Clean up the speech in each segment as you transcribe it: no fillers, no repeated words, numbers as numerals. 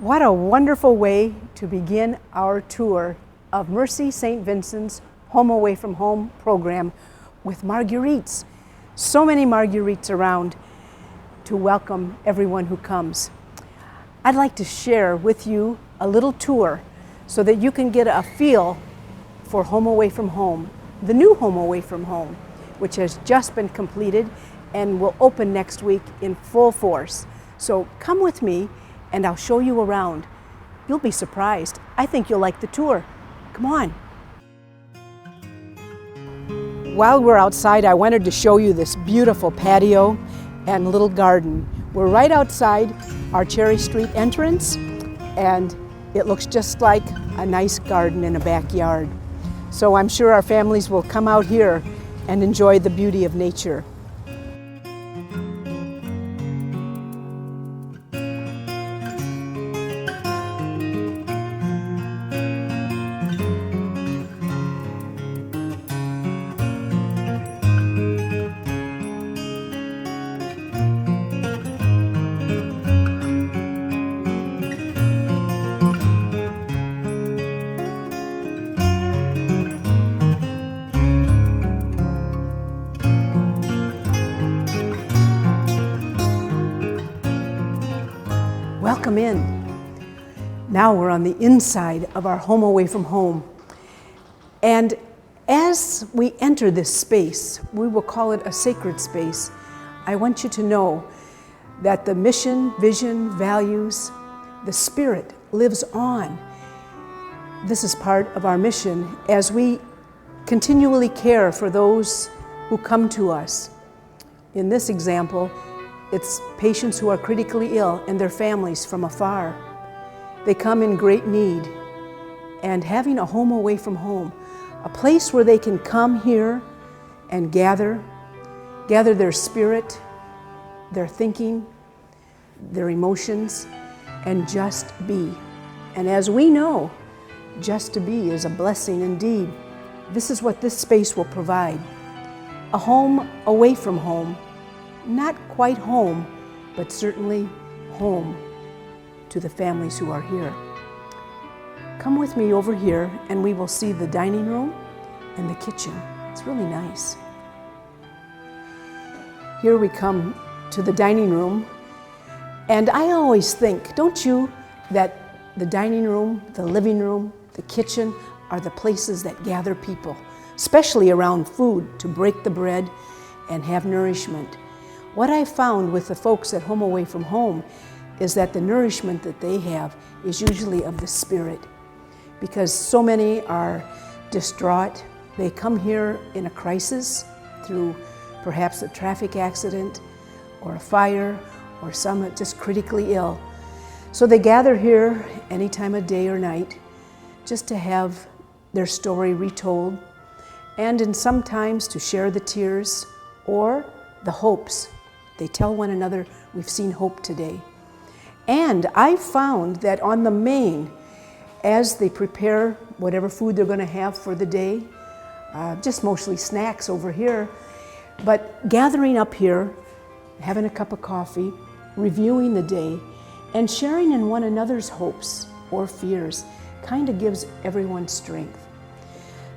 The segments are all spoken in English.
What a wonderful way to begin our tour of Mercy St. Vincent's Home Away from Home program with marguerites. So many marguerites around to welcome everyone who comes. I'd like to share with you a little tour so that you can get a feel for Home Away from Home, the new Home Away from Home, which has just been completed and will open next week in full force. So come with me and I'll show you around. You'll be surprised. I think you'll like the tour. Come on. While we're outside, I wanted to show you this beautiful patio and little garden. We're right outside our Cherry Street entrance, and it looks just like a nice garden in a backyard. So I'm sure our families will come out here and enjoy the beauty of nature. Welcome in. Now we're on the inside of our Home Away from Home. And as we enter this space, we will call it a sacred space. I want you to know that the mission, vision, values, the spirit lives on. This is part of our mission as we continually care for those who come to us. In this example, it's patients who are critically ill and their families from afar. They come in great need, and having a home away from home, a place where they can come here and gather their spirit, their thinking, their emotions, and just be. And as we know, just to be is a blessing indeed. This is what this space will provide. A home away from home. Not quite home, but certainly home to the families who are here. Come with me over here and we will see the dining room and the kitchen. It's really nice. Here we come to the dining room, and I always think, don't you, that the dining room, the living room, the kitchen are the places that gather people, especially around food, to break the bread and have nourishment. What I found with the folks at Home Away from Home is that the nourishment that they have is usually of the spirit, because so many are distraught. They come here in a crisis through perhaps a traffic accident or a fire, or some are just critically ill. So they gather here any time of day or night just to have their story retold, and in sometimes to share the tears or the hopes. They tell one another, we've seen hope today. And I found that on the main, as they prepare whatever food they're going to have for the day, just mostly snacks over here, but gathering up here, having a cup of coffee, reviewing the day, and sharing in one another's hopes or fears kind of gives everyone strength.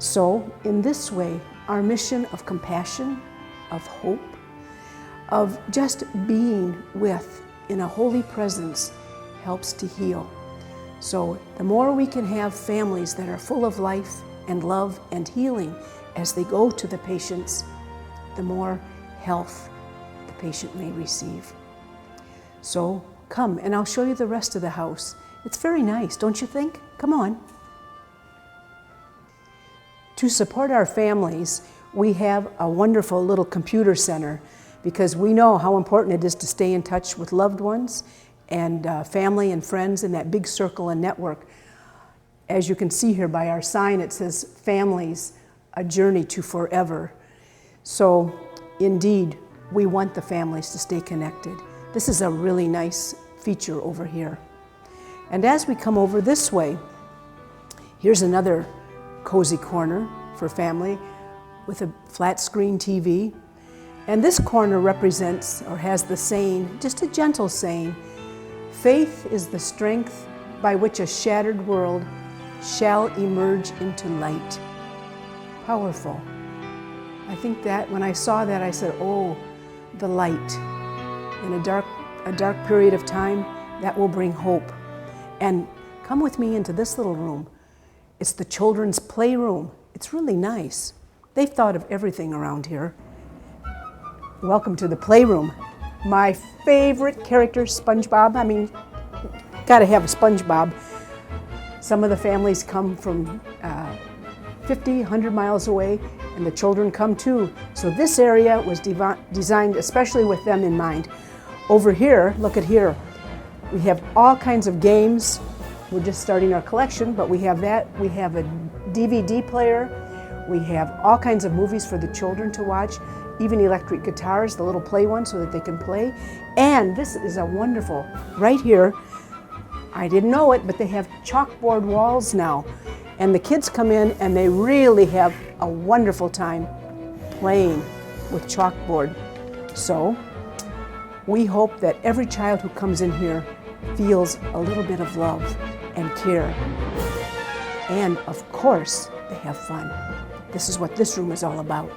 So in this way, our mission of compassion, of hope, of just being with in a holy presence helps to heal. So the more we can have families that are full of life and love and healing as they go to the patients, the more health the patient may receive. So come and I'll show you the rest of the house. It's very nice, don't you think? Come on. To support our families, we have a wonderful little computer center, because we know how important it is to stay in touch with loved ones and family and friends in that big circle and network. As you can see here by our sign, it says, "Families, a journey to forever." So indeed, we want the families to stay connected. This is a really nice feature over here. And as we come over this way, here's another cozy corner for family with a flat screen TV. And this corner represents, or has the saying, just a gentle saying, faith is the strength by which a shattered world shall emerge into light. Powerful. I think that when I saw that, I said, oh, the light. In a dark period of time, that will bring hope. And come with me into this little room. It's the children's playroom. It's really nice. They've thought of everything around here. Welcome to the playroom. My favorite character, SpongeBob. I mean, gotta have a SpongeBob. Some of the families come from 50, 100 miles away, and the children come too. So this area was designed especially with them in mind. Over here, look at here. We have all kinds of games. We're just starting our collection, but we have that. We have a DVD player. We have all kinds of movies for the children to watch, even electric guitars, the little play ones, so that they can play. And this is a wonderful, right here, I didn't know it, but they have chalkboard walls now. And the kids come in and they really have a wonderful time playing with chalkboard. So we hope that every child who comes in here feels a little bit of love and care. And of course, they have fun. This is what this room is all about.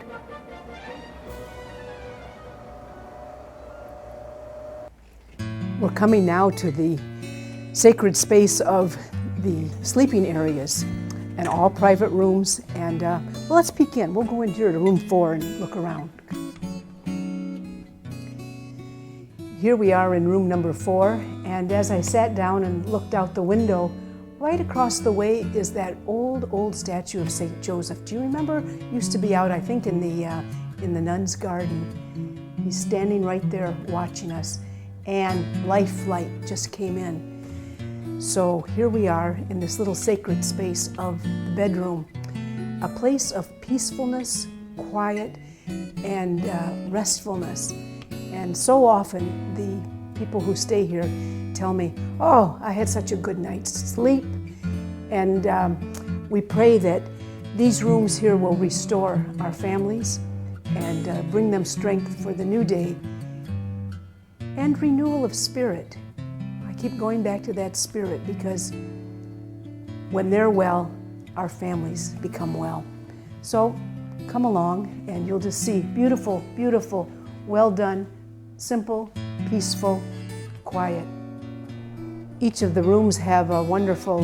We're coming now to the sacred space of the sleeping areas and all private rooms. And well, let's peek in. We'll go in here to room 4 and look around. Here we are in room number 4, and as I sat down and looked out the window, right across the way is that old statue of St. Joseph. Do you remember? Used to be out, I think, in the nuns' garden. He's standing right there watching us, and life flight just came in. So here we are in this little sacred space of the bedroom, a place of peacefulness, quiet, and restfulness. And so often the people who stay here tell me, oh, I had such a good night's sleep. And we pray that these rooms here will restore our families and bring them strength for the new day and renewal of spirit. I keep going back to that spirit because when they're well, our families become well. So come along and you'll just see beautiful, beautiful, well done, simple, peaceful, quiet. Each of the rooms have a wonderful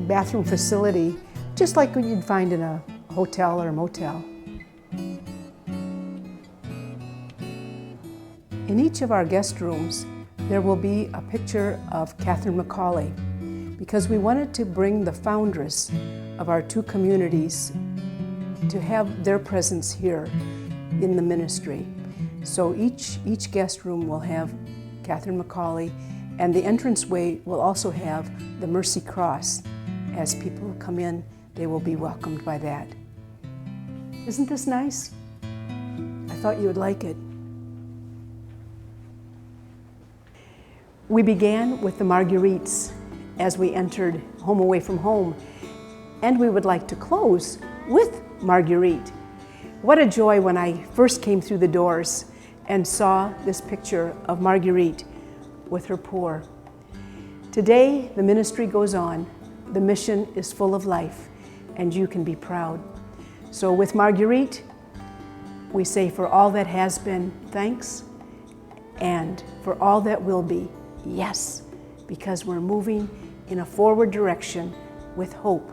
bathroom facility, just like what you'd find in a hotel or a motel. In each of our guest rooms, there will be a picture of Catherine Macaulay, because we wanted to bring the foundress of our 2 communities to have their presence here in the ministry. So each guest room will have Catherine Macaulay, and the entranceway will also have the Mercy Cross. As people come in, they will be welcomed by that. Isn't this nice? I thought you would like it. We began with the Marguerites as we entered Home Away from Home, and we would like to close with Marguerite. What a joy when I first came through the doors and saw this picture of Marguerite with her poor. Today, the ministry goes on. The mission is full of life, and you can be proud. So with Marguerite, we say for all that has been, thanks, and for all that will be, yes, because we're moving in a forward direction with hope.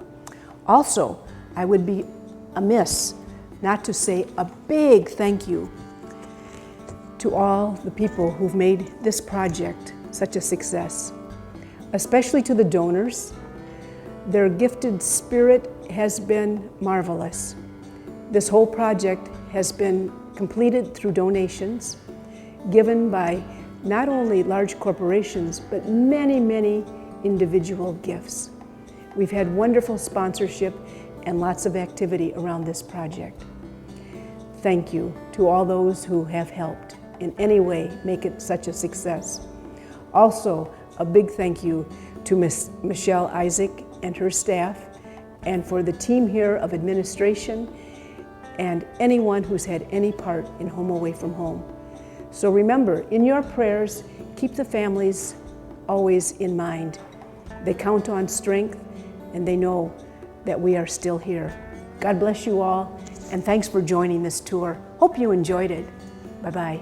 Also, I would be amiss not to say a big thank you to all the people who've made this project such a success, especially to the donors. Their gifted spirit has been marvelous. This whole project has been completed through donations given by not only large corporations, but many, many individual gifts. We've had wonderful sponsorship and lots of activity around this project. Thank you to all those who have helped in any way make it such a success. Also, a big thank you to Miss Michelle Isaac and her staff, and for the team here of administration and anyone who's had any part in Home Away from Home. So remember, in your prayers, keep the families always in mind. They count on strength, and they know that we are still here. God bless you all, and thanks for joining this tour. Hope you enjoyed it. Bye-bye.